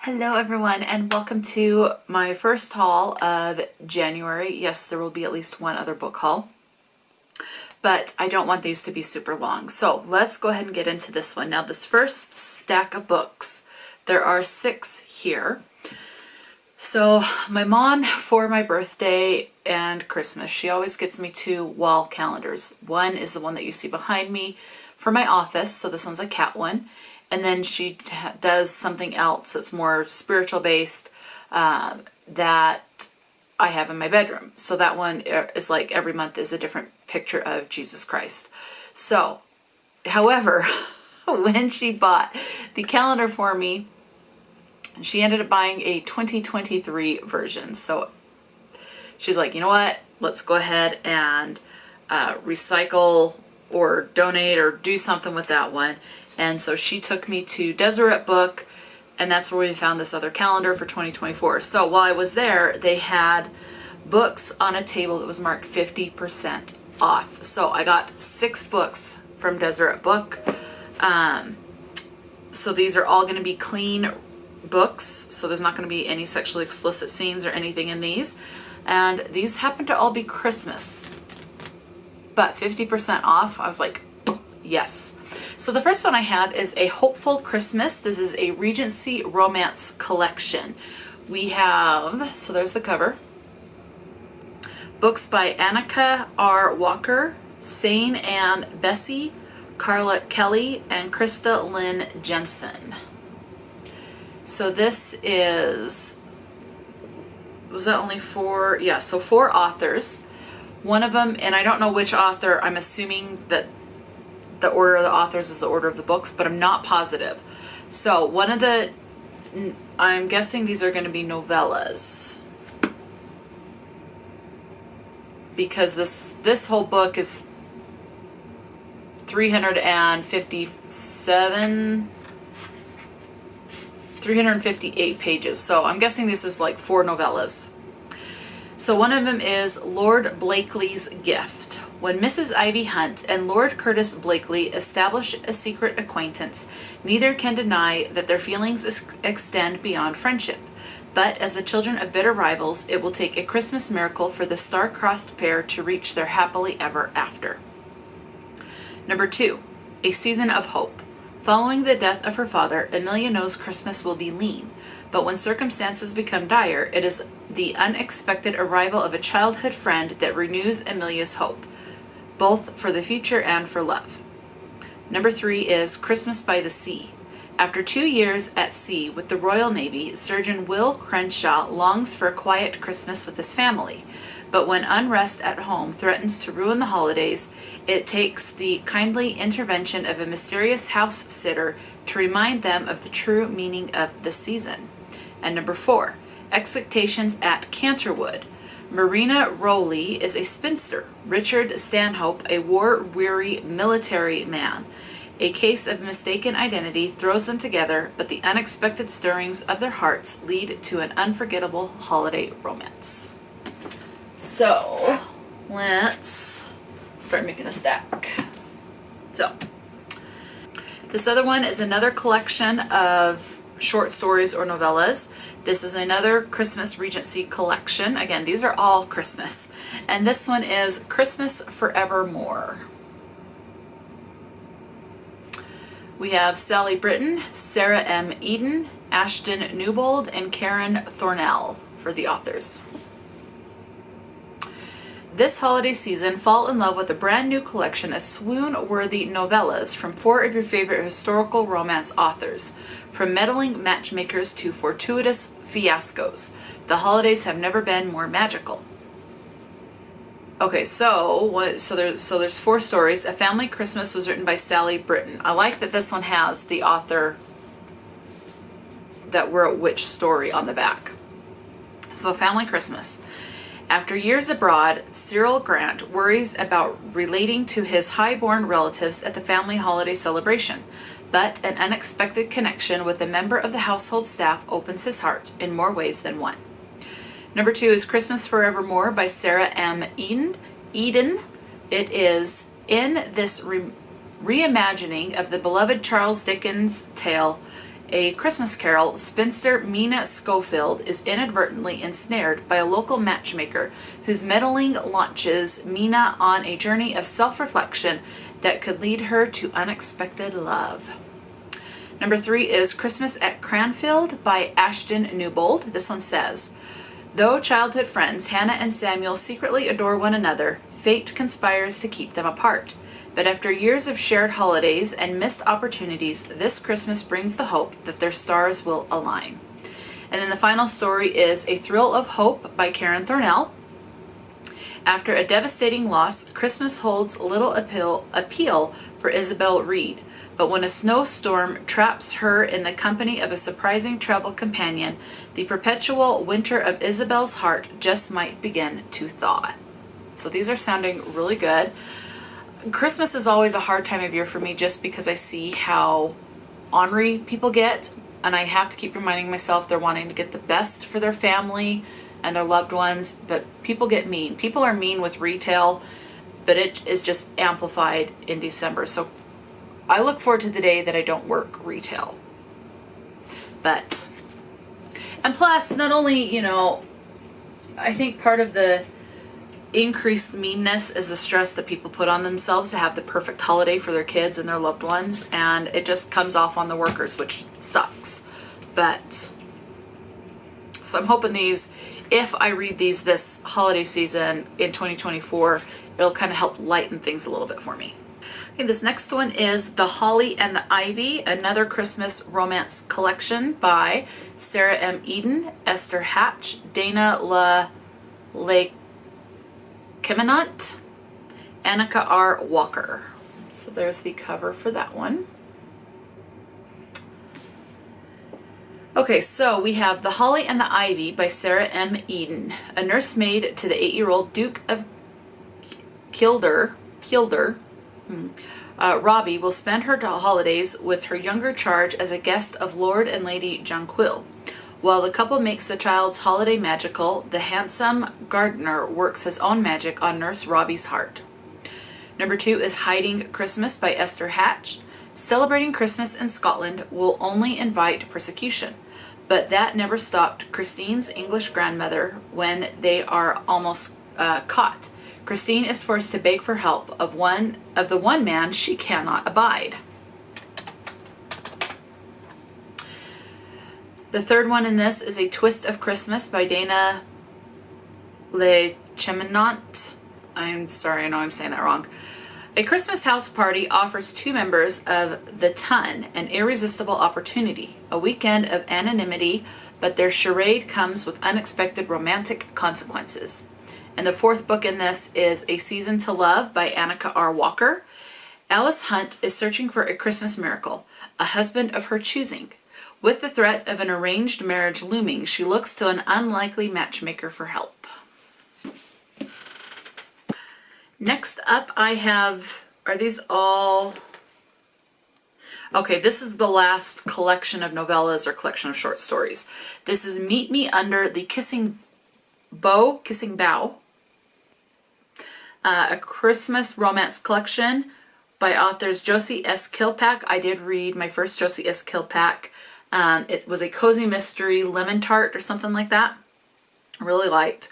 Hello everyone, and welcome to my first haul of January. Yes, there will be at least one other book haul, but I don't want these to be super long. So let's go ahead and get into this one. Now, this first stack of books, there are 6 here. So my mom, for my birthday and Christmas, she always gets me 2 wall calendars. One is the one that you see behind me for my office, so this one's a cat one. And then she does something else that's more spiritual based that I have in my bedroom. So that one is like every month is a different picture of Jesus Christ. So, however, when she bought the calendar for me, she ended up buying a 2023 version. So she's like, you know what? Let's go ahead and recycle or donate or do something with that one. And so she took me to Deseret Book, and that's where we found this other calendar for 2024. So while I was there, they had books on a table that was marked 50% off. So I got 6 books from Deseret Book. So these are all going to be clean books. So there's not going to be any sexually explicit scenes or anything in these. And these happen to all be Christmas. But 50% off, I was like, yes. So the first one I have is A Hopeful Christmas. This is a Regency romance collection. We have, so there's the cover, books by Annika R. Walker, Sane Ann Bessie, Carla Kelly, and Krista Lynn Jensen. So this is, was that only 4? Yeah, so 4 authors. One of them, and I don't know which author, I'm assuming that the order of the authors is the order of the books, but I'm not positive. So one of the, I'm guessing these are going to be novellas, because this whole book is 358 pages. So I'm guessing this is like 4 novellas. So one of them is Lord Blakely's Gift. When Mrs. Ivy Hunt and Lord Curtis Blakely establish a secret acquaintance, neither can deny that their feelings extend beyond friendship. But as the children of bitter rivals, it will take a Christmas miracle for the star-crossed pair to reach their happily ever after. Number 2, A Season of Hope. Following the death of her father, Amelia knows Christmas will be lean. But when circumstances become dire, it is the unexpected arrival of a childhood friend that renews Amelia's hope, both for the future and for love. Number 3 is Christmas by the Sea. After 2 years at sea with the Royal Navy, Surgeon Will Crenshaw longs for a quiet Christmas with his family. But when unrest at home threatens to ruin the holidays, it takes the kindly intervention of a mysterious house sitter to remind them of the true meaning of the season. And number 4, Expectations at Canterwood. Marina Rowley is a spinster, Richard Stanhope a war-weary military man. A case of mistaken identity throws them together, but the unexpected stirrings of their hearts lead to an unforgettable holiday romance. So, let's start making a stack. So, this other one is another collection of short stories or novellas. This is another Christmas Regency collection. Again, these are all Christmas. And this one is Christmas Forevermore. We have Sally Britton, Sarah M. Eden, Ashton Newbold, and Karen Thornell for the authors. This holiday season, fall in love with a brand new collection of swoon-worthy novellas from 4 of your favorite historical romance authors. From meddling matchmakers to fortuitous fiascos, the holidays have never been more magical. Okay, so there's 4 stories. A Family Christmas was written by Sally Britton. I like that this one has the author that wrote which story on the back. So, Family Christmas. After years abroad, Cyril Grant worries about relating to his high-born relatives at the family holiday celebration, but an unexpected connection with a member of the household staff opens his heart in more ways than one. Number 2 is Christmas Forevermore by Sarah M. Eden. It is in this reimagining of the beloved Charles Dickens tale A Christmas Carol, spinster Mina Schofield is inadvertently ensnared by a local matchmaker whose meddling launches Mina on a journey of self-reflection that could lead her to unexpected love. Number 3 is Christmas at Cranfield by Ashton Newbold. This one says, though childhood friends Hannah and Samuel secretly adore one another, fate conspires to keep them apart. But after years of shared holidays and missed opportunities, this Christmas brings the hope that their stars will align. And then the final story is A Thrill of Hope by Karen Thornell. After a devastating loss, Christmas holds little appeal for Isabel Reed. But when a snowstorm traps her in the company of a surprising travel companion, the perpetual winter of Isabel's heart just might begin to thaw. So these are sounding really good. Christmas is always a hard time of year for me just because I see how ornery people get, and I have to keep reminding myself they're wanting to get the best for their family and their loved ones, but people get mean. People are mean with retail, but it is just amplified in December. So I look forward to the day that I don't work retail. And plus, not only, I think part of the increased meanness is the stress that people put on themselves to have the perfect holiday for their kids and their loved ones, and it just comes off on the workers, which sucks. So I'm hoping if I read these this holiday season in 2024, it'll kind of help lighten things a little bit for me. Okay, this next one is The Holly and the Ivy, another Christmas romance collection by Sarah M. Eden, Esther Hatch, Dana Le Kemenant, Annika R. Walker. So there's the cover for that one. Okay, so we have The Holly and the Ivy by Sarah M. Eden, a nursemaid to the 8-year-old Duke of Kildare, Robbie will spend her holidays with her younger charge as a guest of Lord and Lady Jonquil. While the couple makes the child's holiday magical, the handsome gardener works his own magic on Nurse Robbie's heart. Number 2 is Hiding Christmas by Esther Hatch. Celebrating Christmas in Scotland will only invite persecution, but that never stopped Christine's English grandmother when they are almost caught. Christine is forced to beg for help of the one man she cannot abide. The third one in this is A Twist of Christmas by Dana Le Cheminant. I'm sorry, I know I'm saying that wrong. A Christmas house party offers 2 members of the Ton an irresistible opportunity, a weekend of anonymity, but their charade comes with unexpected romantic consequences. And the 4th book in this is A Season to Love by Annika R. Walker. Alice Hunt is searching for a Christmas miracle, a husband of her choosing. With the threat of an arranged marriage looming, she looks to an unlikely matchmaker for help. Next up I have, are these all? Okay, this is the last collection of novellas or collection of short stories. This is Meet Me Under the Kissing Bough, a Christmas romance collection by authors Josie S. Kilpack. I did read my first Josie S. Kilpack. It was a cozy mystery lemon tart or something like that. I really liked.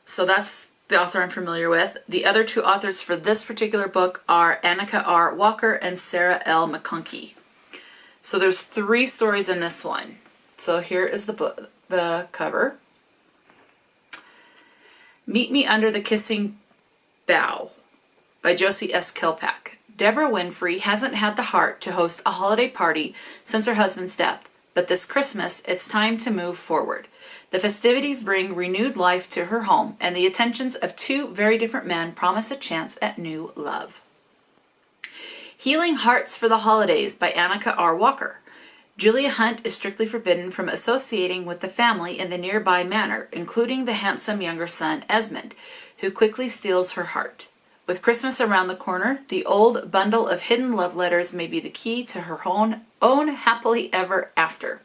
So that's the author I'm familiar with. The other 2 authors for this particular book are Annika R. Walker and Sarah L. McConkey. So there's 3 stories in this one. So here is the cover. Meet Me Under the Kissing Bough by Josie S. Kilpack. Deborah Winfrey hasn't had the heart to host a holiday party since her husband's death, but this Christmas it's time to move forward. The festivities bring renewed life to her home, and the attentions of 2 very different men promise a chance at new love. Healing Hearts for the Holidays by Annika R. Walker. Julia Hunt is strictly forbidden from associating with the family in the nearby manor, including the handsome younger son, Esmond, who quickly steals her heart. With Christmas around the corner, the old bundle of hidden love letters may be the key to her own happily ever after.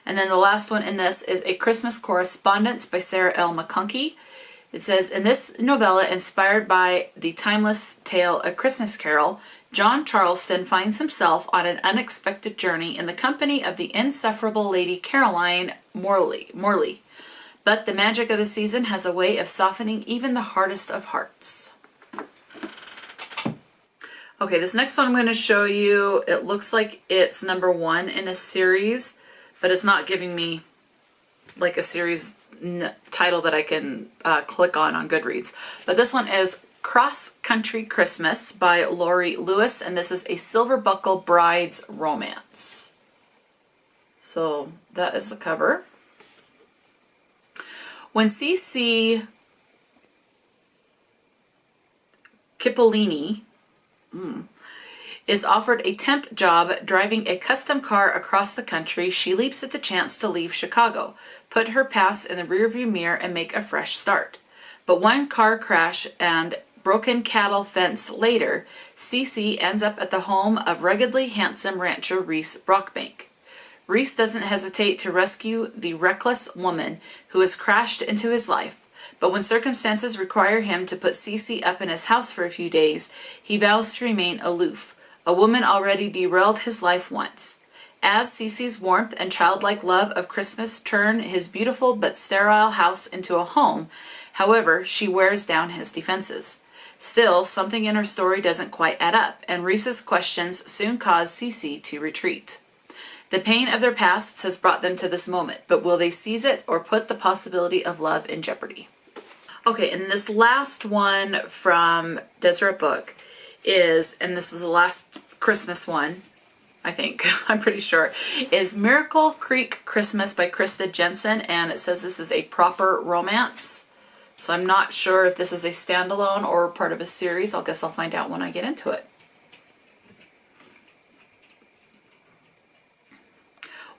And then the last one in this is A Christmas Correspondence by Sarah L. McConkey. It says, in this novella, inspired by the timeless tale A Christmas Carol, John Charleston finds himself on an unexpected journey in the company of the insufferable Lady Caroline Morley. But the magic of the season has a way of softening even the hardest of hearts. Okay, this next one I'm going to show you, it looks like it's number 1 in a series, but it's not giving me like a series title that I can click on Goodreads. But this one is Coss-Country Christmas by Laurie Lewis, and this is a Silver Buckle Bride's romance. So that is the cover. When C.C. Cipollini is offered a temp job driving a custom car across the country, she leaps at the chance to leave Chicago, put her past in the rearview mirror, and make a fresh start. But one car crash and broken cattle fence later, Cece ends up at the home of ruggedly handsome rancher Reese Brockbank. Reese doesn't hesitate to rescue the reckless woman who has crashed into his life, but when circumstances require him to put Cece up in his house for a few days, he vows to remain aloof. A woman already derailed his life once. As Cece's warmth and childlike love of Christmas turn his beautiful but sterile house into a home, however, she wears down his defenses. Still, something in her story doesn't quite add up, and Reese's questions soon cause Cece to retreat. The pain of their pasts has brought them to this moment, but will they seize it or put the possibility of love in jeopardy? Okay, and this last one from Deseret Book is, and this is the last Christmas one, I think, I'm pretty sure, is Miracle Creek Christmas by Krista Jensen, and it says this is a proper romance. So I'm not sure if this is a standalone or part of a series. I guess I'll find out when I get into it.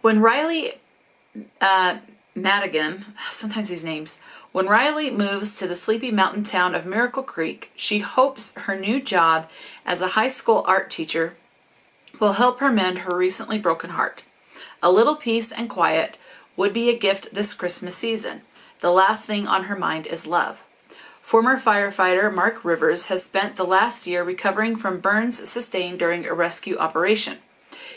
When Riley Madigan, sometimes these names, when Riley moves to the sleepy mountain town of Miracle Creek, she hopes her new job as a high school art teacher will help her mend her recently broken heart. A little peace and quiet would be a gift this Christmas season. The last thing on her mind is love. Former firefighter Mark Rivers has spent the last year recovering from burns sustained during a rescue operation.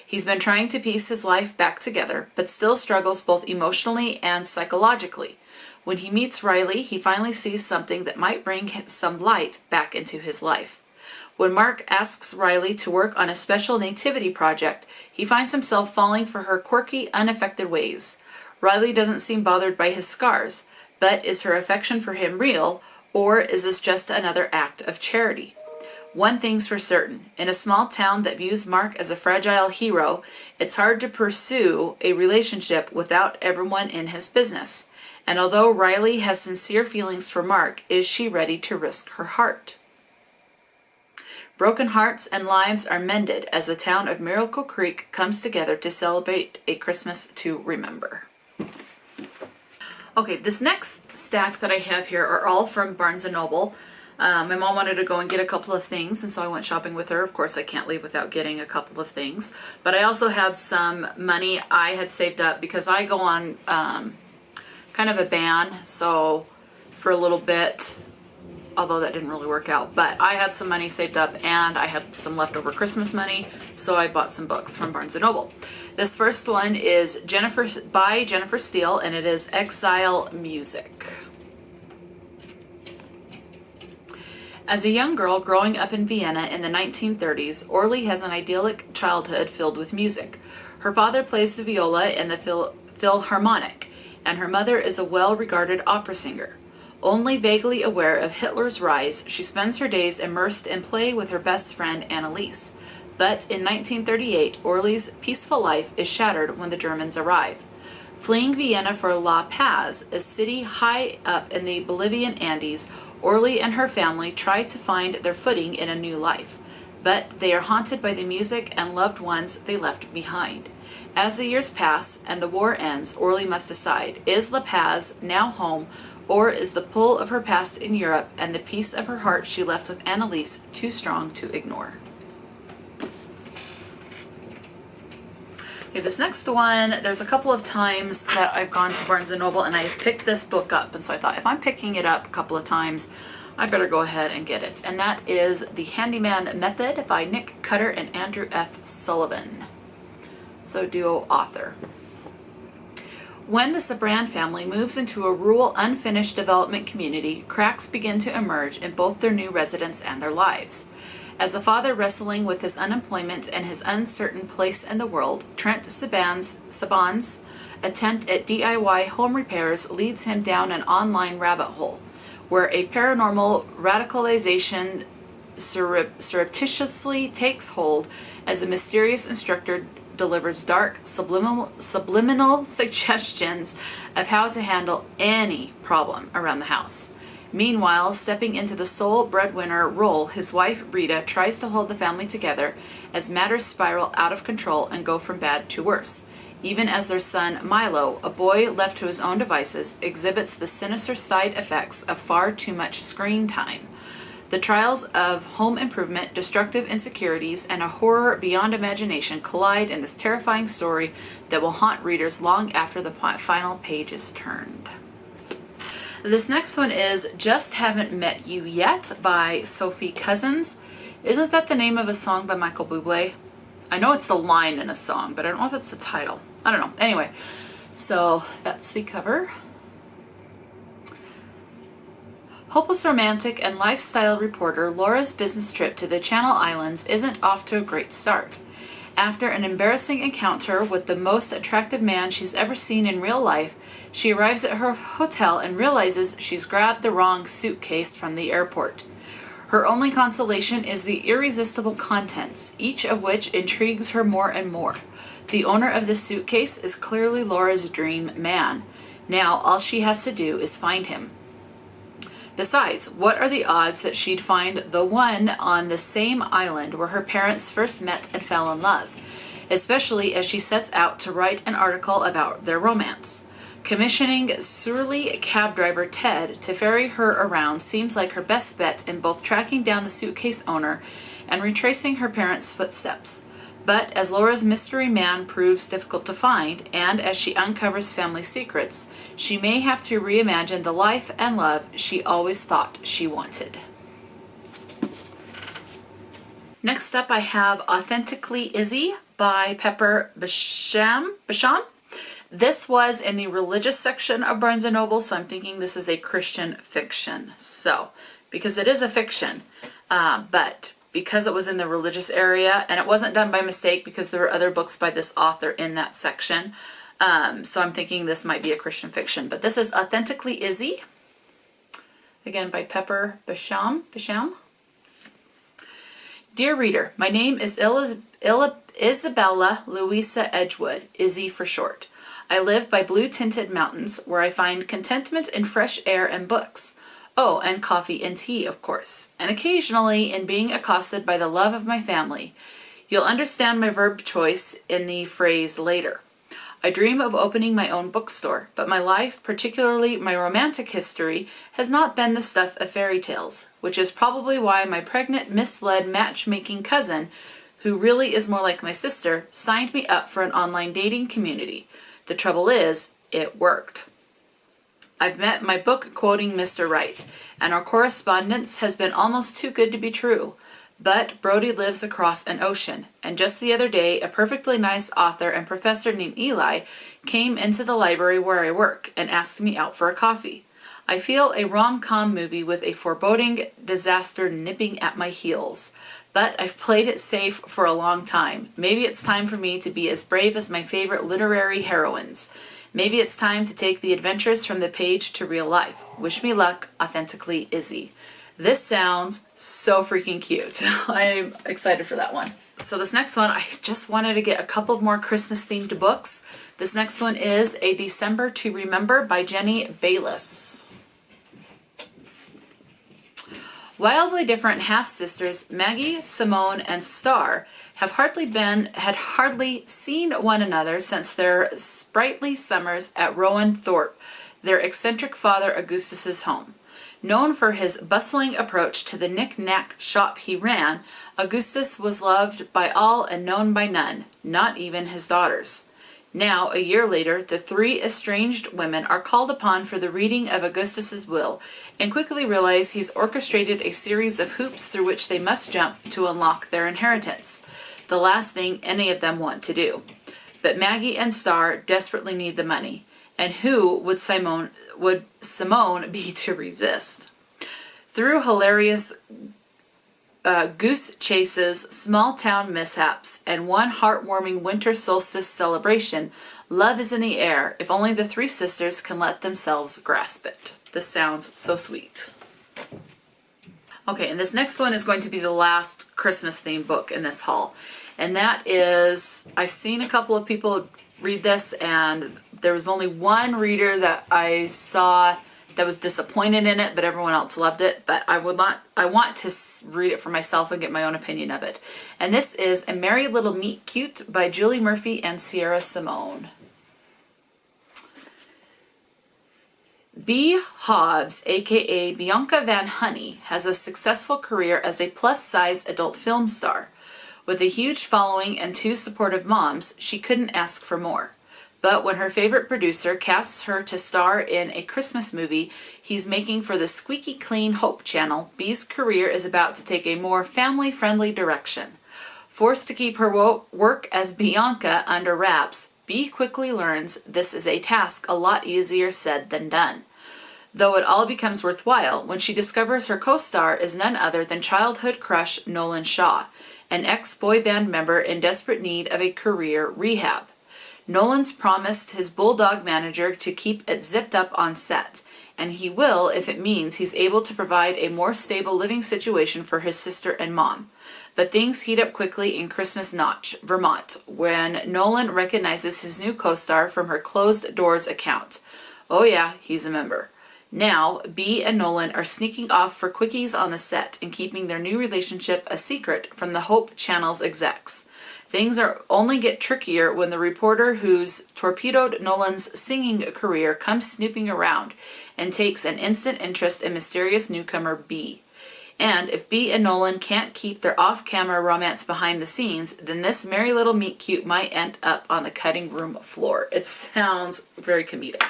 He's been trying to piece his life back together, but still struggles both emotionally and psychologically. When he meets Riley, he finally sees something that might bring some light back into his life. When Mark asks Riley to work on a special nativity project, he finds himself falling for her quirky, unaffected ways. Riley doesn't seem bothered by his scars, but is her affection for him real, or is this just another act of charity? One thing's for certain, in a small town that views Mark as a fragile hero, it's hard to pursue a relationship without everyone in his business. And although Riley has sincere feelings for Mark, is she ready to risk her heart? Broken hearts and lives are mended as the town of Miracle Creek comes together to celebrate a Christmas to remember. Okay, this next stack that I have here are all from Barnes & Noble. My mom wanted to go and get a couple of things, and so I went shopping with her. Of course, I can't leave without getting a couple of things. But I also had some money I had saved up because I go on kind of a ban, so for a little bit, although that didn't really work out. But I had some money saved up, and I had some leftover Christmas money, so I bought some books from Barnes & Noble. This first one is by Jennifer Steele, and it is Exile Music. As a young girl growing up in Vienna in the 1930s, Orly has an idyllic childhood filled with music. Her father plays the viola in the Philharmonic, and her mother is a well-regarded opera singer. Only vaguely aware of Hitler's rise, she spends her days immersed in play with her best friend Anneliese. But in 1938, Orly's peaceful life is shattered when the Germans arrive. Fleeing Vienna for La Paz, a city high up in the Bolivian Andes, Orly and her family try to find their footing in a new life. But they are haunted by the music and loved ones they left behind. As the years pass and the war ends, Orly must decide, is La Paz now home, or is the pull of her past in Europe and the peace of her heart she left with Anneliese too strong to ignore? Okay, this next one, there's a couple of times that I've gone to Barnes & Noble and I've picked this book up, and so I thought if I'm picking it up a couple of times, I better go ahead and get it. And that is The Handyman Method by Nick Cutler and Andrew F. Sullivan. So duo author. When the Sabran family moves into a rural, unfinished development community, cracks begin to emerge in both their new residence and their lives. As a father wrestling with his unemployment and his uncertain place in the world, Trent Saban's attempt at DIY home repairs leads him down an online rabbit hole, where a paranormal radicalization surreptitiously takes hold as a mysterious instructor delivers dark, subliminal suggestions of how to handle any problem around the house. Meanwhile, stepping into the sole breadwinner role, his wife Rita tries to hold the family together as matters spiral out of control and go from bad to worse, even as their son Milo, a boy left to his own devices, exhibits the sinister side effects of far too much screen time. The trials of home improvement, destructive insecurities, and a horror beyond imagination collide in this terrifying story that will haunt readers long after the final page is turned. This next one is Just Haven't Met You Yet by Sophie Cousens. Isn't that the name of a song by Michael Bublé? I know it's the line in a song, but I don't know if it's the title. I don't know. Anyway, so that's the cover. Hopeless romantic and lifestyle reporter Laura's business trip to the Channel Islands isn't off to a great start. After an embarrassing encounter with the most attractive man she's ever seen in real life, she arrives at her hotel and realizes she's grabbed the wrong suitcase from the airport. Her only consolation is the irresistible contents, each of which intrigues her more and more. The owner of the suitcase is clearly Laura's dream man. Now all she has to do is find him. Besides, what are the odds that she'd find the one on the same island where her parents first met and fell in love, especially as she sets out to write an article about their romance? Commissioning surly cab driver Ted to ferry her around seems like her best bet in both tracking down the suitcase owner and retracing her parents' footsteps. But as Laura's mystery man proves difficult to find, and as she uncovers family secrets, she may have to reimagine the life and love she always thought she wanted. Next up I have Authentically Izzy by Pepper Bashan. This was in the religious section of Barnes & Noble, so I'm thinking this is a Christian fiction. So, because it is a fiction, but because it was in the religious area, and it wasn't done by mistake because there were other books by this author in that section, so I'm thinking this might be a Christian fiction. But this is Authentically Izzy, again by Pepper Bashan. Dear reader, my name is Isabella Louisa Edgewood, Izzy for short. I live by blue-tinted mountains where I find contentment in fresh air and books. Oh, and coffee and tea, of course, and occasionally in being accosted by the love of my family. You'll understand my verb choice in the phrase later. I dream of opening my own bookstore, but my life, particularly my romantic history, has not been the stuff of fairy tales, which is probably why my pregnant, misled matchmaking cousin, who really is more like my sister, signed me up for an online dating community. The trouble is, it worked. I've met my book-quoting Mr. Right, and our correspondence has been almost too good to be true. But Brody lives across an ocean, and just the other day, a perfectly nice author and professor named Eli came into the library where I work and asked me out for a coffee. I feel a rom-com movie with a foreboding disaster nipping at my heels. But I've played it safe for a long time. Maybe it's time for me to be as brave as my favorite literary heroines. Maybe it's time to take the adventures from the page to real life. Wish me luck, Authentically Izzy. This sounds so freaking cute. I'm excited for that one. So this next one, I just wanted to get a couple more Christmas themed books. This next one is A December to Remember by Jenny Bayliss. Wildly different half-sisters Maggie, Simone, and Star had hardly seen one another since their sprightly summers at Rowan Thorpe, their eccentric father Augustus's home. Known for his bustling approach to the knick-knack shop he ran, Augustus was loved by all and known by none, not even his daughters. Now, a year later, the three estranged women are called upon for the reading of Augustus's will, and quickly realize he's orchestrated a series of hoops through which they must jump to unlock their inheritance, the last thing any of them want to do. But Maggie and Star desperately need the money, and who would Simone be to resist? Through hilarious goose chases, small town mishaps, and one heartwarming winter solstice celebration, love is in the air if only the three sisters can let themselves grasp it. This sounds so sweet. Okay, and this next one is going to be the last Christmas themed book in this haul. And that is, I've seen a couple of people read this, and there was only one reader that I saw that was disappointed in it, but everyone else loved it. But I want to read it for myself and get my own opinion of it. And this is A Merry Little Meet Cute by Julie Murphy and Sierra Simone. Bea Hobbs, aka Bianca Van Honey, has a successful career as a plus-size adult film star. With a huge following and 2 supportive moms, she couldn't ask for more. But when her favorite producer casts her to star in a Christmas movie he's making for the squeaky clean Hope Channel, Bea's career is about to take a more family-friendly direction. Forced to keep her work as Bianca under wraps, Bea quickly learns this is a task a lot easier said than done. Though it all becomes worthwhile when she discovers her co-star is none other than childhood crush Nolan Shaw, an ex-boy band member in desperate need of a career rehab. Nolan's promised his bulldog manager to keep it zipped up on set, and he will if it means he's able to provide a more stable living situation for his sister and mom. But things heat up quickly in Christmas Notch, Vermont, when Nolan recognizes his new co-star from her closed doors account. Oh yeah, he's a member. Now, Bea and Nolan are sneaking off for quickies on the set and keeping their new relationship a secret from the Hope Channel's execs. Things only get trickier when the reporter who's torpedoed Nolan's singing career comes snooping around and takes an instant interest in mysterious newcomer Bea. And if Bea and Nolan can't keep their off-camera romance behind the scenes, then this merry little meet cute might end up on the cutting room floor. It sounds very comedic.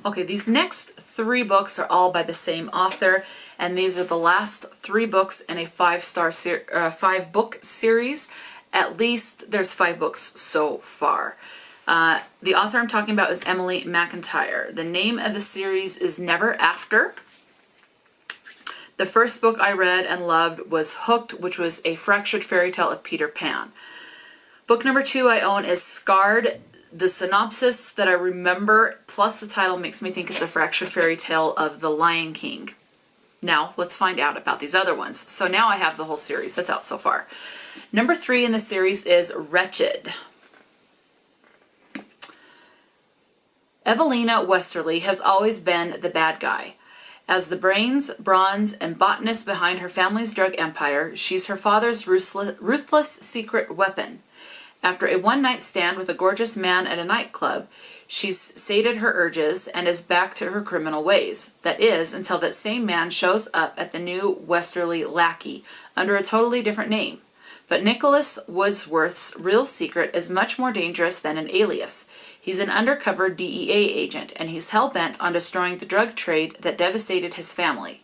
Okay, these next 3 books are all by the same author, and these are the last 3 books in a 5-book series. At least there's 5 books so far. The author I'm talking about is Emily McIntire. The name of the series is Never After. The first book I read and loved was Hooked, which was a fractured fairy tale of Peter Pan. Book number 2 I own is Scarred. The synopsis that I remember, plus the title, makes me think it's a fractured fairy tale of The Lion King. Now, let's find out about these other ones. So now I have the whole series that's out so far. Number 3 in the series is Wretched. Evelina Westerly has always been the bad guy. As the brains, bronze, and botanist behind her family's drug empire, she's her father's ruthless secret weapon. After a one-night stand with a gorgeous man at a nightclub, she's sated her urges and is back to her criminal ways. That is, until that same man shows up at the new Westerly lackey under a totally different name. But Nicholas Wordsworth's real secret is much more dangerous than an alias. He's an undercover DEA agent, and he's hell-bent on destroying the drug trade that devastated his family.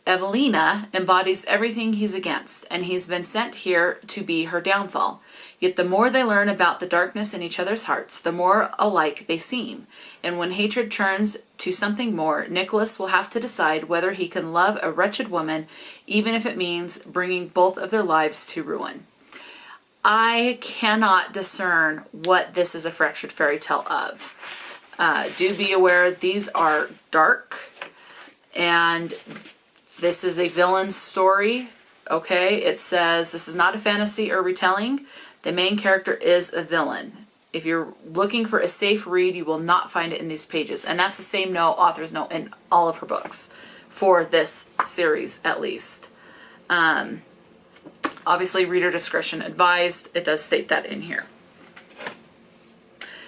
Evelina embodies everything he's against, and he's been sent here to be her downfall. Yet the more they learn about the darkness in each other's hearts, the more alike they seem. And when hatred turns to something more, Nicholas will have to decide whether he can love a wretched woman, even if it means bringing both of their lives to ruin. I cannot discern what this is a fractured fairy tale of. Do be aware these are dark, and this is a villain's story. Okay, it says this is not a fantasy or retelling. The main character is a villain. If you're looking for a safe read, you will not find it in these pages. And that's the same note, author's note, in all of her books for this series, at least. Obviously, reader discretion advised. It does state that in here.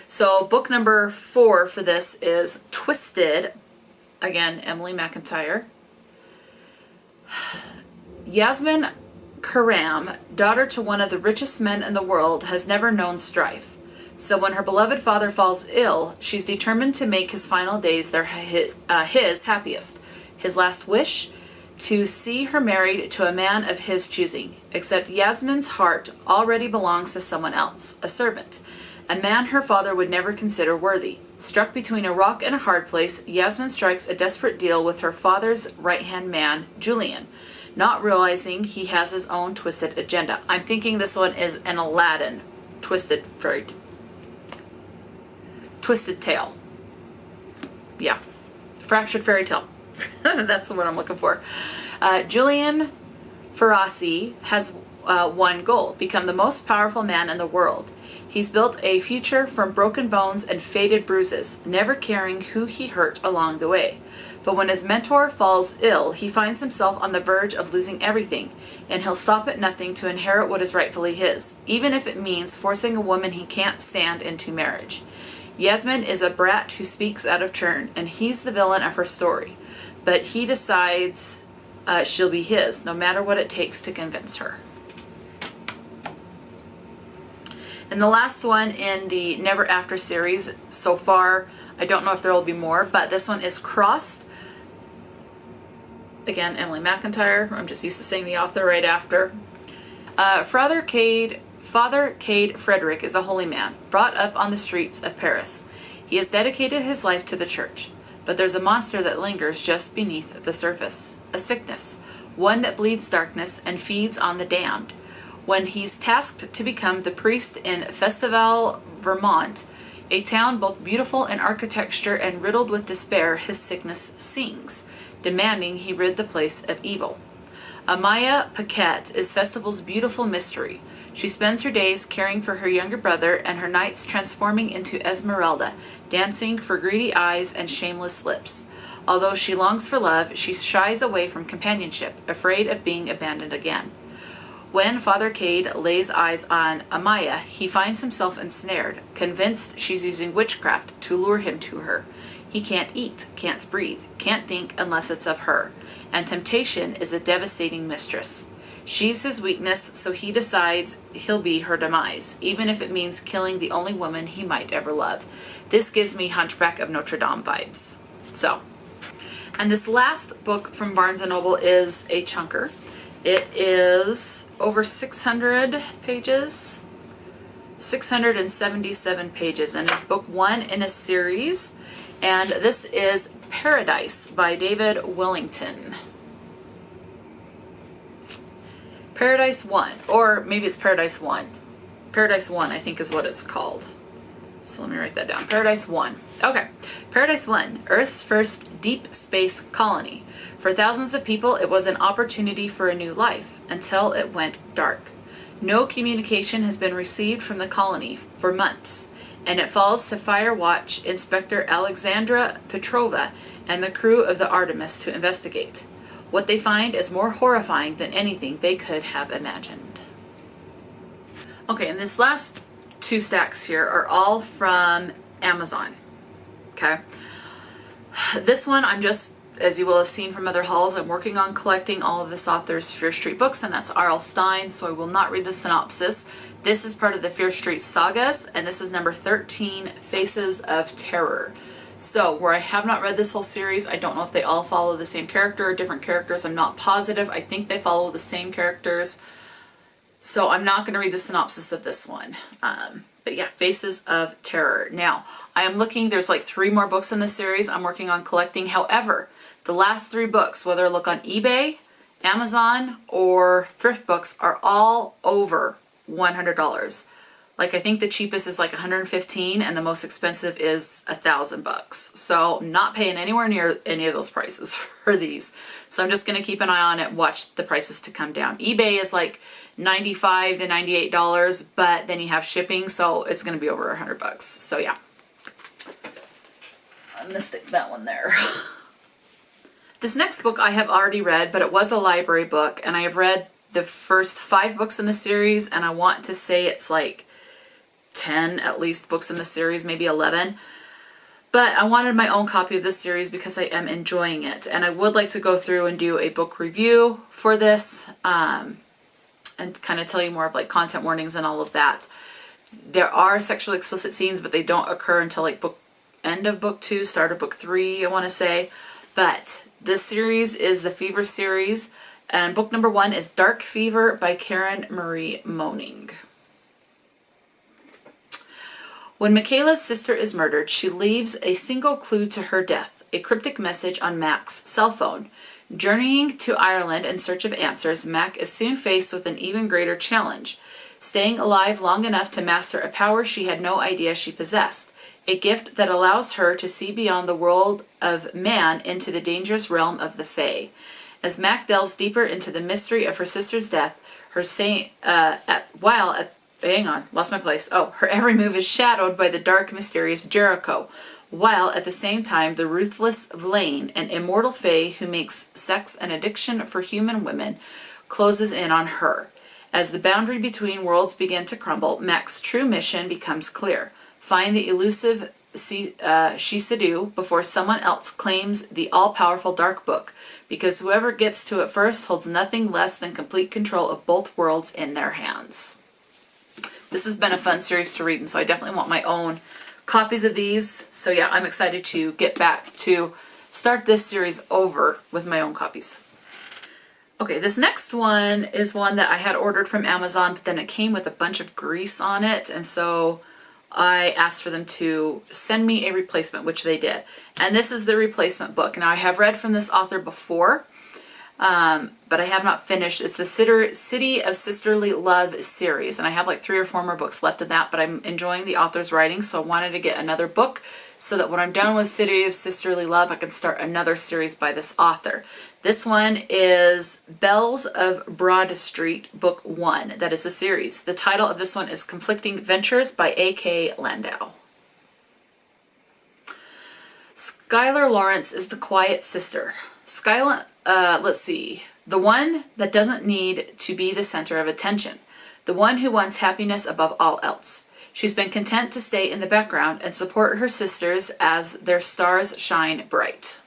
So book number 4 for this is Twisted. Again, Emily McIntire. Yasmin Karam, daughter to one of the richest men in the world, has never known strife. So when her beloved father falls ill, she's determined to make his final days his happiest. His last wish? To see her married to a man of his choosing. Except Yasmin's heart already belongs to someone else, a servant, a man her father would never consider worthy. Struck between a rock and a hard place, Yasmin strikes a desperate deal with her father's right-hand man, Julian, not realizing he has his own twisted agenda. I'm thinking this one is an Aladdin twisted tale. Yeah, fractured fairy tale. That's the word I'm looking for. Julian Ferrasi has one goal: become the most powerful man in the world. He's built a future from broken bones and faded bruises, never caring who he hurt along the way. But when his mentor falls ill, he finds himself on the verge of losing everything, and he'll stop at nothing to inherit what is rightfully his, even if it means forcing a woman he can't stand into marriage. Yasmin is a brat who speaks out of turn, and he's the villain of her story. But he decides she'll be his, no matter what it takes to convince her. And the last one in the Never After series so far, I don't know if there will be more, but this one is Crosse. Again, Emily McIntire. I'm just used to saying the author right after. Father Cade Frederick is a holy man, brought up on the streets of Paris. He has dedicated his life to the church. But there's a monster that lingers just beneath the surface. A sickness. One that bleeds darkness and feeds on the damned. When he's tasked to become the priest in Festival, Vermont, a town both beautiful in architecture and riddled with despair, his sickness sings, demanding he rid the place of evil. Amaya Paquette is Festival's beautiful mystery. She spends her days caring for her younger brother and her nights transforming into Esmeralda, dancing for greedy eyes and shameless lips. Although she longs for love, she shies away from companionship, afraid of being abandoned again. When Father Cade lays eyes on Amaya, he finds himself ensnared, convinced she's using witchcraft to lure him to her. He can't eat, can't breathe, can't think unless it's of her, and temptation is a devastating mistress. She's his weakness, so he decides he'll be her demise, even if it means killing the only woman he might ever love. This gives me Hunchback of Notre Dame vibes. And this last book from Barnes & Noble is a chunker. It is over 600 pages, 677 pages, and it's book 1 in a series. And this is Paradise by David Wellington. Paradise 1, or maybe it's Paradise 1. Paradise 1, I think, is what it's called. So let me write that down. Paradise 1. Okay. Paradise 1, Earth's first deep space colony. For thousands of people, it was an opportunity for a new life, until it went dark. No communication has been received from the colony for months, and it falls to Fire Watch Inspector Alexandra Petrova and the crew of the Artemis to investigate. What they find is more horrifying than anything they could have imagined. Okay, and this last 2 stacks here are all from Amazon. Okay. This one, I'm just, as you will have seen from other hauls, I'm working on collecting all of this author's Fear Street books, and that's R.L. Stine, so I will not read the synopsis. This is part of the Fear Street sagas, and this is number 13, Faces of Terror. So, where I have not read this whole series, I don't know if they all follow the same character or different characters. I'm not positive. I think they follow the same characters. So I'm not going to read the synopsis of this one. But yeah, Faces of Terror. Now, I am looking, there's like 3 more books in this series I'm working on collecting. However, the last 3 books, whether I look on eBay, Amazon, or thrift books, are all over $100. Like, I think the cheapest is like $115 and the most expensive is $1,000. So I'm not paying anywhere near any of those prices for these. So I'm just going to keep an eye on it, watch the prices to come down. eBay is like $95 to $98, but then you have shipping, so it's going to be over $100. So yeah, I'm going to stick that one there. This next book I have already read, but it was a library book, and I have read the first 5 books in the series, and I want to say it's like 10 at least books in the series, maybe 11. But I wanted my own copy of this series because I am enjoying it, and I would like to go through and do a book review for this, and kind of tell you more of like content warnings and all of that. There are sexually explicit scenes, but they don't occur until like end of book 2, start of book 3, I want to say. But this series is the Fever series, and book number 1 is Darkfever by Karen Marie Moning. When Michaela's sister is murdered, she leaves a single clue to her death, a cryptic message on Mac's cell phone. Journeying to Ireland in search of answers, Mac is soon faced with an even greater challenge, staying alive long enough to master a power she had no idea she possessed, a gift that allows her to see beyond the world of man into the dangerous realm of the Fae. As Mac delves deeper into the mystery of her sister's death, her her every move is shadowed by the dark, mysterious Jericho, while at the same time the ruthless Vlaine, an immortal fae who makes sex an addiction for human women, closes in on her. As the boundary between worlds begin to crumble, Mac's true mission becomes clear. Find the elusive Shiseidu before someone else claims the all-powerful Dark Book, because whoever gets to it first holds nothing less than complete control of both worlds in their hands. This has been a fun series to read, and so I definitely want my own copies of these. So yeah, I'm excited to get back to start this series over with my own copies. Okay, this next one is one that I had ordered from Amazon, but then it came with a bunch of grease on it, and so I asked for them to send me a replacement, which they did. And this is the replacement book. Now, I have read from this author before, but I have not finished. It's the City of Sisterly Love series, and I have like 3 or 4 more books left of that, but I'm enjoying the author's writing, so I wanted to get another book so that when I'm done with City of Sisterly Love, I can start another series by this author. This one is Bells of Broad Street, Book 1. That is a series. The title of this one is Conflicting Ventures by A.K. Landow. Skylar Lawrence is the quiet sister. Skylar, the one that doesn't need to be the center of attention. The one who wants happiness above all else. She's been content to stay in the background and support her sisters as their stars shine bright.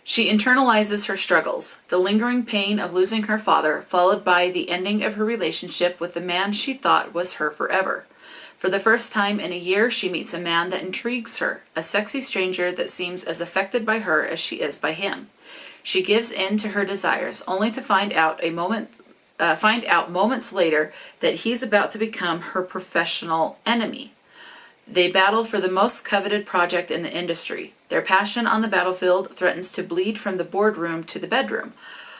She internalizes her struggles, the lingering pain of losing her father, followed by the ending of her relationship with the man she thought was her forever. For the first time in a year, she meets a man that intrigues her, a sexy stranger that seems as affected by her as she is by him. She gives in to her desires, only to find out moments later that he's about to become her professional enemy. They battle for the most coveted project in the industry. Their passion on the battlefield threatens to bleed from the boardroom to the bedroom,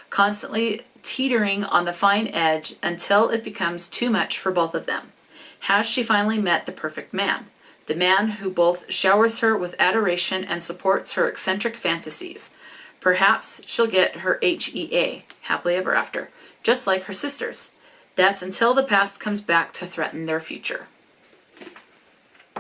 constantly teetering on the fine edge until it becomes too much for both of them. Has she finally met the perfect man? The man who both showers her with adoration and supports her eccentric fantasies. Perhaps she'll get her HEA, happily ever after, just like her sisters. That's until the past comes back to threaten their future.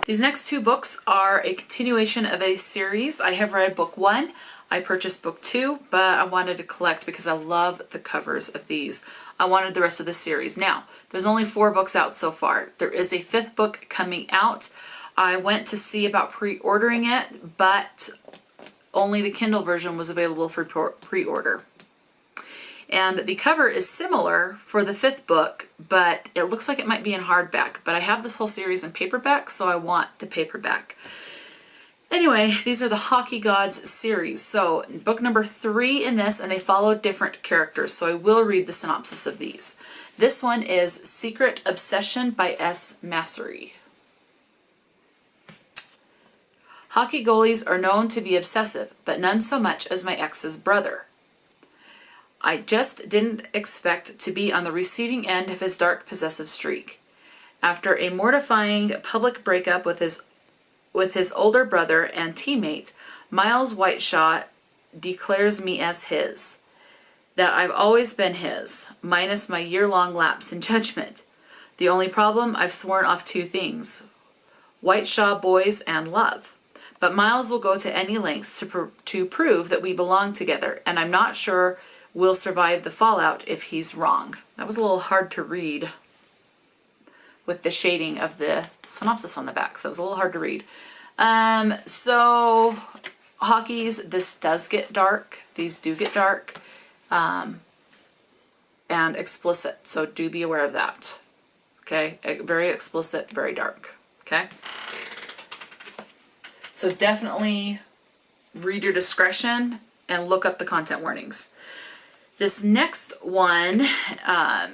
These next 2 books are a continuation of a series. I have read book 1. I purchased book 2, but I wanted to collect because I love the covers of these. I wanted the rest of the series. Now, there's only 4 books out so far. There is a 5th book coming out. I went to see about pre-ordering it, but only the Kindle version was available for pre-order. And the cover is similar for the 5th book, but it looks like it might be in hardback. But I have this whole series in paperback, so I want the paperback. Anyway, these are the Hockey Gods series. So book number 3 in this, and they follow different characters. So I will read the synopsis of these. This one is Secret Obsession by S. Massery. Hockey goalies are known to be obsessive, but none so much as my ex's brother. I just didn't expect to be on the receiving end of his dark possessive streak. After a mortifying public breakup with his older brother and teammate, Miles Whiteshaw declares me as his. That I've always been his, minus my year-long lapse in judgment. The only problem, I've sworn off 2 things. Whiteshaw boys and love. But Miles will go to any lengths to prove that we belong together, and I'm not sure we'll survive the fallout if he's wrong. That was a little hard to read with the shading of the synopsis on the back, so it was a little hard to read. So Hockeys, this does get dark. These do get dark. and explicit. So do be aware of that. Okay, very explicit, very dark. Okay. So definitely read your discretion and look up the content warnings. This next one,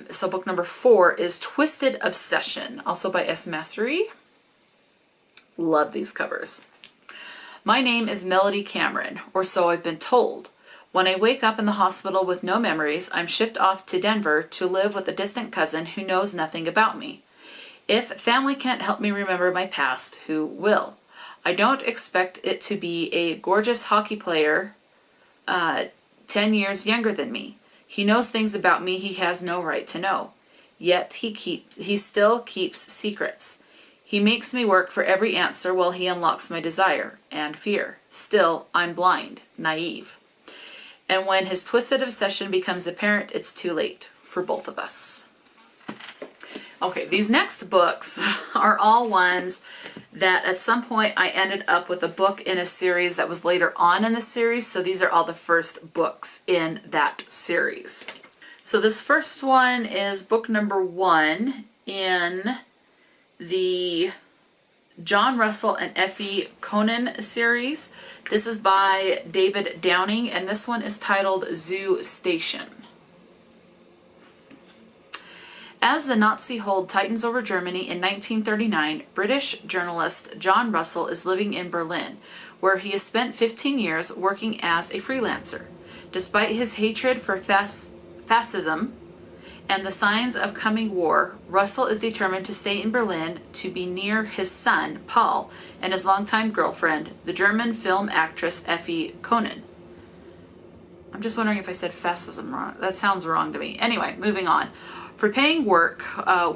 so book number 4 is Twisted Obsession, also by S. Massery. Love these covers. My name is Melody Cameron, or so I've been told. When I wake up in the hospital with no memories, I'm shipped off to Denver to live with a distant cousin who knows nothing about me. If family can't help me remember my past, who will? I don't expect it to be a gorgeous hockey player 10 years younger than me. He knows things about me he has no right to know. Yet he still keeps secrets. He makes me work for every answer while he unlocks my desire and fear. Still, I'm blind, naive. And when his twisted obsession becomes apparent, it's too late for both of us. Okay, these next books are all ones that at some point I ended up with a book in a series that was later on in the series. So these are all the first books in that series. So this first one is book number 1 in the John Russell and Effie Conan series. This is by David Downing, and this one is titled Zoo Station. As the Nazi hold tightens over Germany in 1939, British journalist John Russell is living in Berlin, where he has spent 15 years working as a freelancer. Despite his hatred for fascism and the signs of coming war, Russell is determined to stay in Berlin to be near his son, Paul, and his longtime girlfriend, the German film actress Effie Conan. I'm just wondering if I said fascism wrong. That sounds wrong to me. Anyway, moving on. For paying work,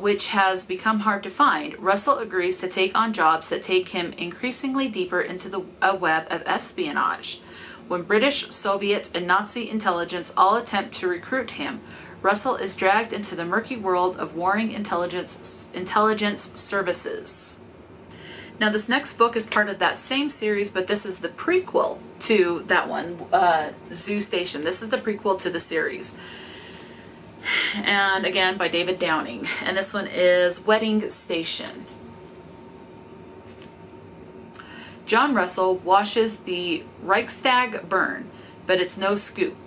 which has become hard to find, Russell agrees to take on jobs that take him increasingly deeper into a web of espionage. When British, Soviet, and Nazi intelligence all attempt to recruit him, Russell is dragged into the murky world of warring intelligence services. Now this next book is part of that same series, but this is the prequel to that one, Zoo Station. This is the prequel to the series. And again, by David Downing. And this one is Wedding Station. John Russell watches the Reichstag burn, but it's no scoop,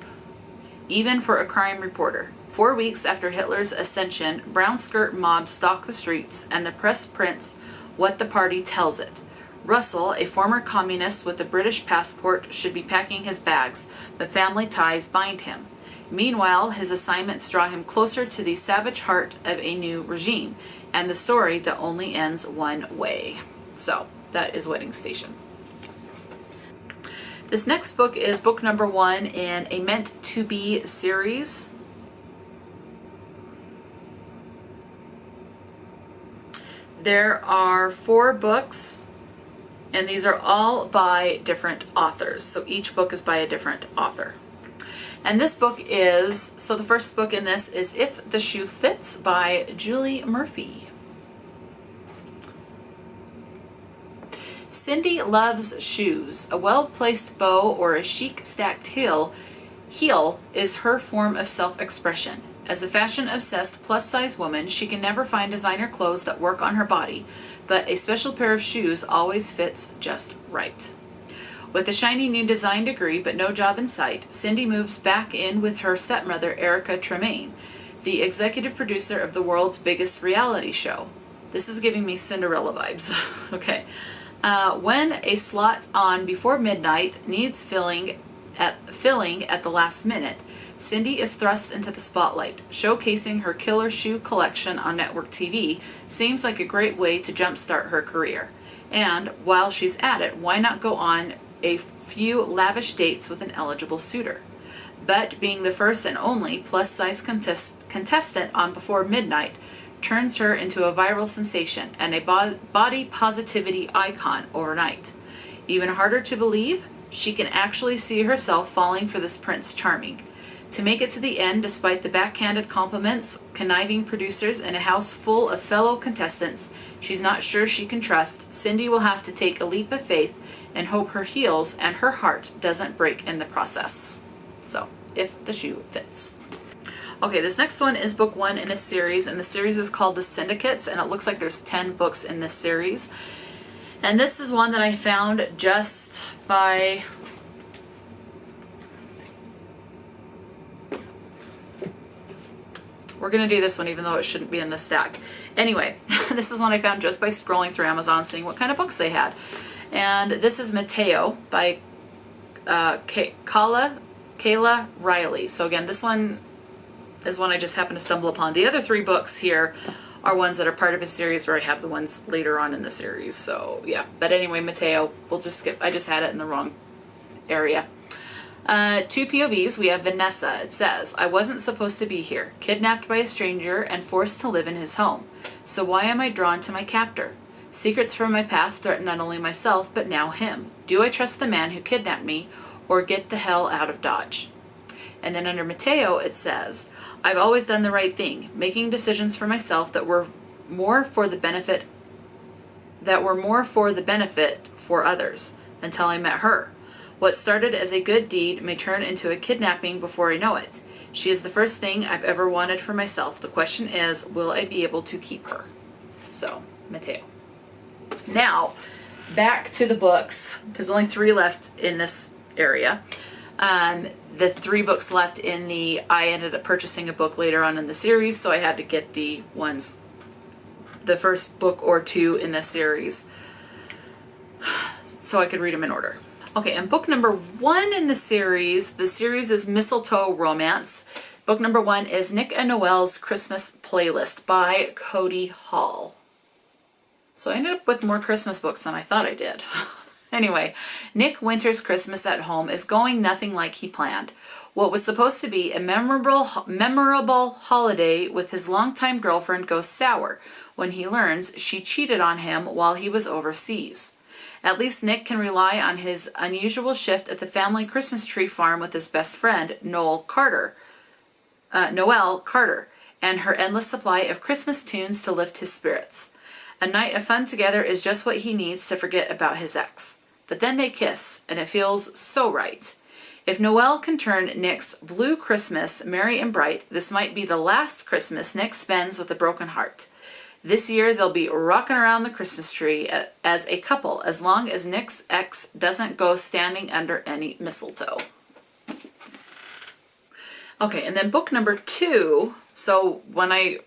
even for a crime reporter. 4 weeks after Hitler's ascension, brown skirt mobs stalk the streets, and the press prints what the party tells it. Russell, a former communist with a British passport, should be packing his bags, but family ties bind him. Meanwhile, his assignments draw him closer to the savage heart of a new regime, and the story that only ends one way. So, that is Wedding Station. This next book is book number 1 in a Meant to Be series. There are 4 books, and these are all by different authors. So each book is by a different author. And this book is, so the first book in this is If the Shoe Fits by Julie Murphy. Cindy loves shoes. A well-placed bow or a chic stacked heel is her form of self-expression. As a fashion-obsessed plus-size woman, she can never find designer clothes that work on her body, but a special pair of shoes always fits just right. With a shiny new design degree but no job in sight, Cindy moves back in with her stepmother, Erica Tremaine, the executive producer of the world's biggest reality show. This is giving me Cinderella vibes. Okay. When a slot on Before Midnight needs filling at the last minute, Cindy is thrust into the spotlight. Showcasing her killer shoe collection on network TV seems like a great way to jumpstart her career. And while she's at it, why not go on a few lavish dates with an eligible suitor? But being the first and only plus-size contestant on Before Midnight turns her into a viral sensation and a body positivity icon overnight. Even harder to believe, she can actually see herself falling for this Prince Charming. To make it to the end, despite the backhanded compliments, conniving producers, and a house full of fellow contestants she's not sure she can trust, Cindy will have to take a leap of faith and hope her heels and her heart doesn't break in the process. So, If the Shoe Fits. Okay, this next one is book 1 in a series, and the series is called The Syndicates, and it looks like there's 10 books in this series. And this is one that I found just by... We're going to do this one even though it shouldn't be in the stack. Anyway, this is one I found just by scrolling through Amazon, seeing what kind of books they had. And this is Mateo by Kayla Riley. So again, this one is one I just happened to stumble upon. The other 3 books here are ones that are part of a series where I have the ones later on in the series. So yeah, but anyway, Mateo, we'll just skip. I just had it in the wrong area. 2 POVs. We have Vanessa. It says, I wasn't supposed to be here, kidnapped by a stranger and forced to live in his home. So why am I drawn to my captor? Secrets from my past threaten not only myself, but now him. Do I trust the man who kidnapped me, or get the hell out of Dodge? And then under Mateo, it says, I've always done the right thing, making decisions for myself that were more for the benefit for others, until I met her. What started as a good deed may turn into a kidnapping before I know it. She is the first thing I've ever wanted for myself. The question is, will I be able to keep her? So, Mateo. Now, back to the books. There's only 3 left in this area. The 3 books left in the... I ended up purchasing a book later on in the series, so I had to get the first book or 2 in this series so I could read them in order. Okay, and book number 1 in the series is Mistletoe Romance. Book number 1 is Nick and Noelle's Christmas Playlist by Cody Hall. So I ended up with more Christmas books than I thought I did. Anyway, Nick Winter's Christmas at home is going nothing like he planned. What was supposed to be a memorable holiday with his longtime girlfriend goes sour when he learns she cheated on him while he was overseas. At least Nick can rely on his unusual shift at the family Christmas tree farm with his best friend, Noel Carter, and her endless supply of Christmas tunes to lift his spirits. A night of fun together is just what he needs to forget about his ex. But then they kiss, and it feels so right. If Noel can turn Nick's blue Christmas merry and bright, this might be the last Christmas Nick spends with a broken heart. This year, they'll be rocking around the Christmas tree as a couple, as long as Nick's ex doesn't go standing under any mistletoe. Okay, and then book number 2. So I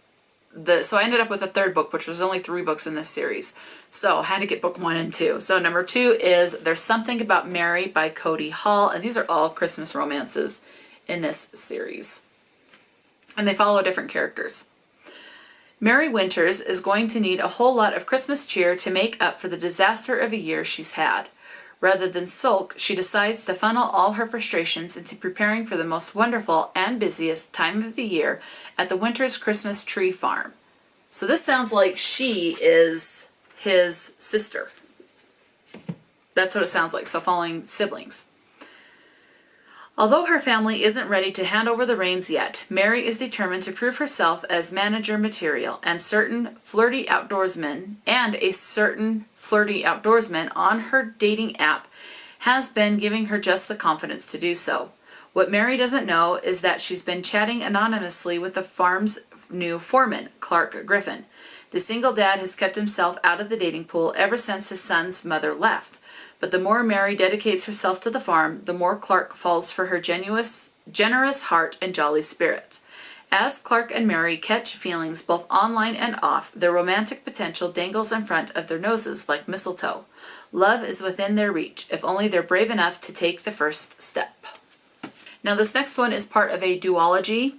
ended up with a 3rd book, which was only 3 books in this series. So I had to get book 1 and 2. So number 2 is There's Something About Mary by Cody Hall, and these are all Christmas romances in this series. And they follow different characters. Mary Winters is going to need a whole lot of Christmas cheer to make up for the disaster of a year she's had. Rather than sulk, she decides to funnel all her frustrations into preparing for the most wonderful and busiest time of the year at the Winters Christmas Tree Farm. So this sounds like she is his sister. That's what it sounds like, so following siblings. Although her family isn't ready to hand over the reins yet, Mary is determined to prove herself as manager material, and a certain flirty outdoorsman on her dating app has been giving her just the confidence to do so. What Mary doesn't know is that she's been chatting anonymously with the farm's new foreman, Clark Griffin. The single dad has kept himself out of the dating pool ever since his son's mother left. But the more Mary dedicates herself to the farm, the more Clark falls for her generous heart and jolly spirit. As Clark and Mary catch feelings both online and off, their romantic potential dangles in front of their noses like mistletoe. Love is within their reach, if only they're brave enough to take the first step. Now this next one is part of a duology.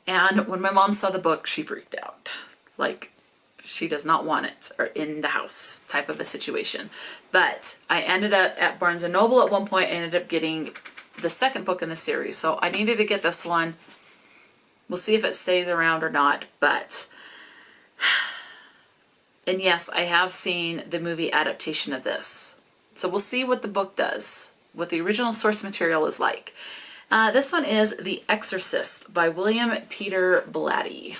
And when my mom saw the book, she freaked out. Like, she does not want it or in the house type of a situation. But I ended up at Barnes & Noble at one point. I ended up getting the 2nd book in the series. So I needed to get this one. We'll see if it stays around or not. But, and yes, I have seen the movie adaptation of this. So we'll see what the book does, what the original source material is like. This one is The Exorcist by William Peter Blatty.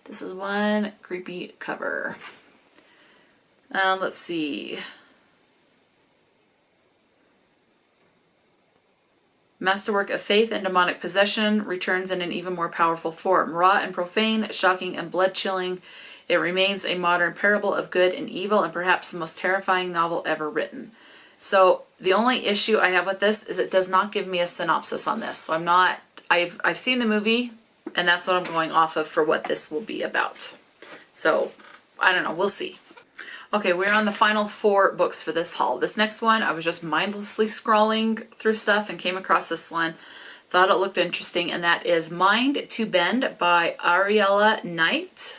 This is one creepy cover. Let's see. Masterwork of faith and demonic possession returns in an even more powerful form. Raw and profane, shocking and blood-chilling, it remains a modern parable of good and evil and perhaps the most terrifying novel ever written. So the only issue I have with this is it does not give me a synopsis on this. So I've seen the movie and that's what I'm going off of for what this will be about. So I don't know, we'll see. Okay, we're on the final 4 books for this haul. This next one, I was just mindlessly scrolling through stuff and came across this one. Thought it looked interesting, and that is Mind to Bend by Ariella Knight.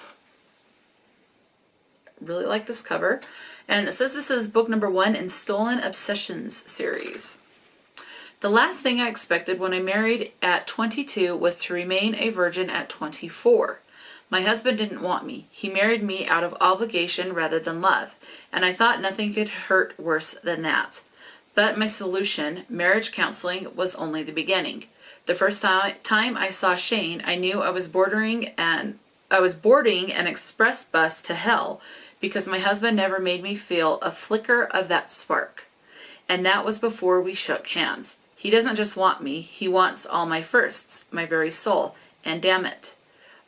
Really like this cover. And it says this is book number 1 in Stolen Obsessions series. The last thing I expected when I married at 22 was to remain a virgin at 24. My husband didn't want me. He married me out of obligation rather than love, and I thought nothing could hurt worse than that. But my solution, marriage counseling, was only the beginning. The first time I saw Shane, I knew I was boarding an express bus to hell because my husband never made me feel a flicker of that spark. And that was before we shook hands. He doesn't just want me, he wants all my firsts, my very soul, and damn it,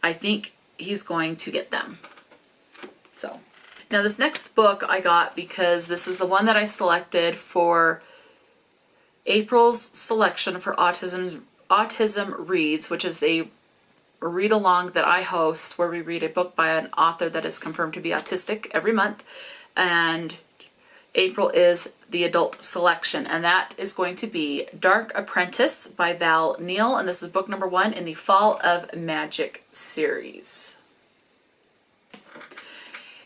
I think he's going to get them. So now this next book I got because this is the one that I selected for April's selection for Autism Reads, which is a read along that I host where we read a book by an author that is confirmed to be autistic every month, and April is the adult selection, and that is going to be Dark Apprentice by Val Neal, and this is book number 1 in the Fall of Magic series.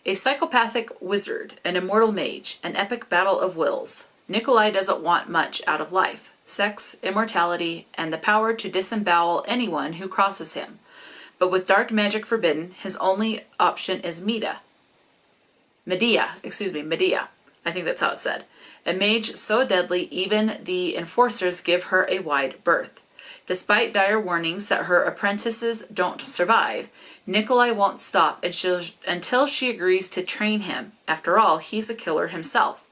A psychopathic wizard, an immortal mage, an epic battle of wills. Nikolai doesn't want much out of life: sex, immortality, and the power to disembowel anyone who crosses him. But with dark magic forbidden, his only option is Medea. I think that's how it's said. A mage so deadly, even the enforcers give her a wide berth. Despite dire warnings that her apprentices don't survive, Nikolai won't stop until she agrees to train him. After all, he's a killer himself.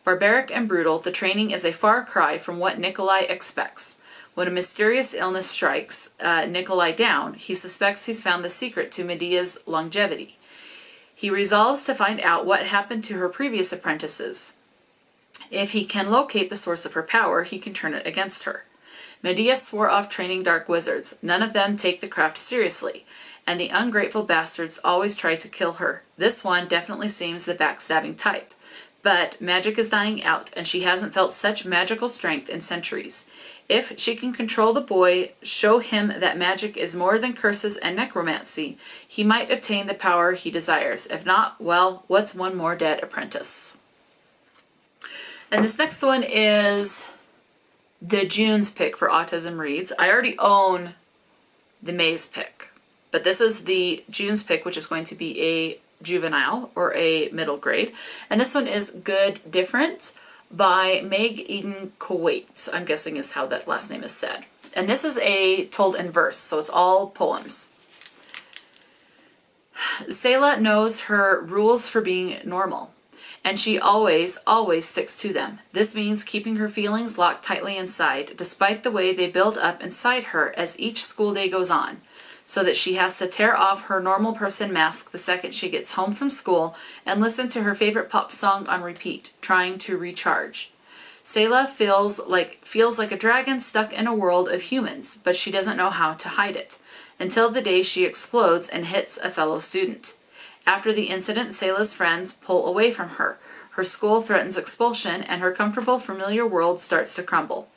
Barbaric and brutal, the training is a far cry from what Nikolai expects. When a mysterious illness strikes Nikolai down, he suspects he's found the secret to Medea's longevity. He resolves to find out what happened to her previous apprentices. If he can locate the source of her power, he can turn it against her. Medea swore off training dark wizards. None of them take the craft seriously, and the ungrateful bastards always try to kill her. This one definitely seems the backstabbing type. But magic is dying out, and she hasn't felt such magical strength in centuries. If she can control the boy, show him that magic is more than curses and necromancy, he might obtain the power he desires. If not, well, what's one more dead apprentice? And this next one is the June's pick for Autism Reads. I already own the May's pick, but this is the June's pick, which is going to be a juvenile or a middle grade. And this one is Good Different by Meg Eden Kuwait, I'm guessing is how that last name is said. And this is told in verse, so it's all poems. Selah knows her rules for being normal, and she always sticks to them. This means keeping her feelings locked tightly inside, despite the way they build up inside her as each school day goes on, so that she has to tear off her normal person mask the second she gets home from school and listen to her favorite pop song on repeat, trying to recharge. Selah feels like a dragon stuck in a world of humans, but she doesn't know how to hide it, until the day she explodes and hits a fellow student. After the incident, Selah's friends pull away from her. Her school threatens expulsion, and her comfortable, familiar world starts to crumble.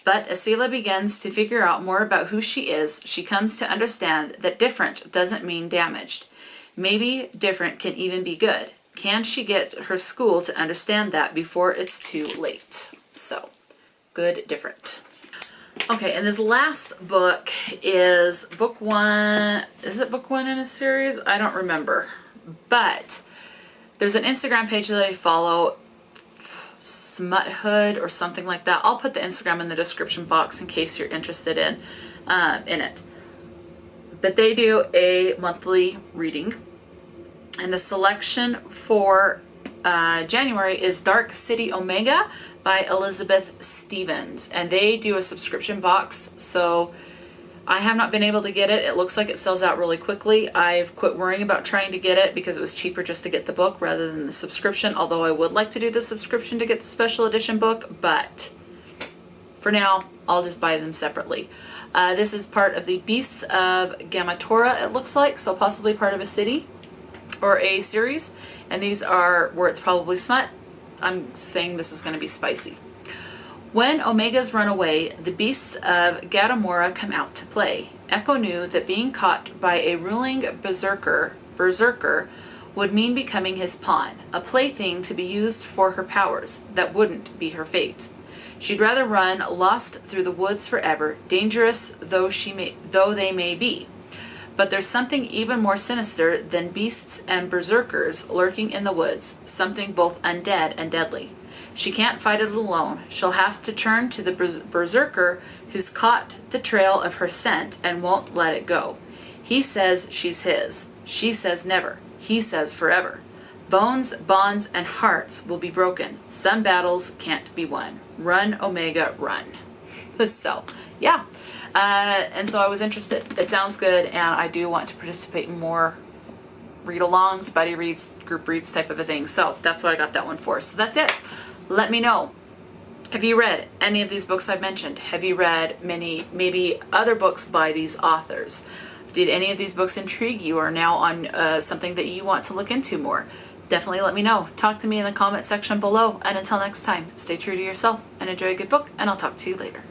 But as Selah begins to figure out more about who she is, she comes to understand that different doesn't mean damaged. Maybe different can even be good. Can she get her school to understand that before it's too late? So, Good Different. Okay, and this last book is book 1. Is it book 1 in a series? I don't remember. But there's an Instagram page that I follow, Smuthood or something like that. I'll put the Instagram in the description box in case you're interested in it. But they do a monthly reading, and the selection for January is Dark City Omega by Elizabeth Stevens, and they do a subscription box, so I have not been able to get it. It looks like it sells out really quickly. I've quit worrying about trying to get it because it was cheaper just to get the book rather than the subscription, although I would like to do the subscription to get the special edition book, but for now, I'll just buy them separately. This is part of the Beasts of Gamatora, it looks like, so possibly part of a city or a series, and these are where it's probably smut. I'm saying this is going to be spicy. When Omegas run away, the beasts of Gatamora come out to play. Echo knew that being caught by a ruling berserker would mean becoming his pawn, a plaything to be used for her powers. That wouldn't be her fate. She'd rather run lost through the woods forever, dangerous though they may be. But there's something even more sinister than beasts and berserkers lurking in the woods, something both undead and deadly. She can't fight it alone. She'll have to turn to the berserker who's caught the trail of her scent and won't let it go. He says she's his. She says never. He says forever. Bones, bonds, and hearts will be broken. Some battles can't be won. Run, Omega, run. So, yeah. And so I was interested. It sounds good, and I do want to participate in more read-alongs, buddy reads, group reads type of a thing. So that's what I got that one for. So that's it. Let me know. Have you read any of these books I've mentioned? Have you read maybe other books by these authors? Did any of these books intrigue you or now on something that you want to look into more? Definitely let me know. Talk to me in the comment section below. And until next time, stay true to yourself and enjoy a good book, and I'll talk to you later.